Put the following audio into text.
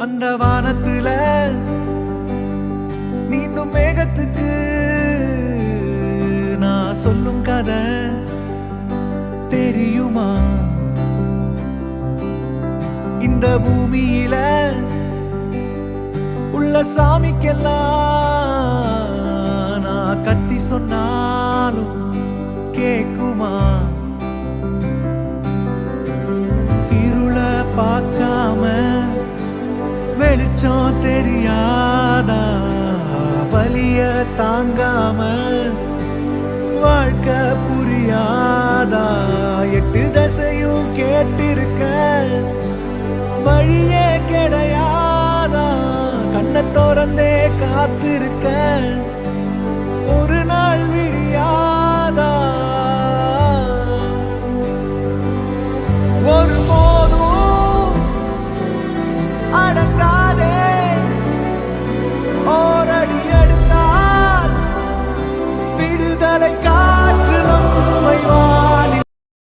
அந்த வானத்துல நீந்தும் மேகத்துக்கு நான் சொல்லும் கதை தெரியுமா? இந்த பூமியில உள்ள சாமிக்கெல்லாம் நான் கத்தி சொன்னாலும் கேக்குமா? இருள பார்க்காம வெளிச்சம் தெரியாதா? வலிய தாங்காம வாழ்க்கை புரியாதா? 8 திசையும் கேட்டிருக்க வழியே கிடையாதா? கண்ணை திறந்தே காத்திருக்க ஒரு நாள் விடியாதா? ஒரு போதும் அடங்கா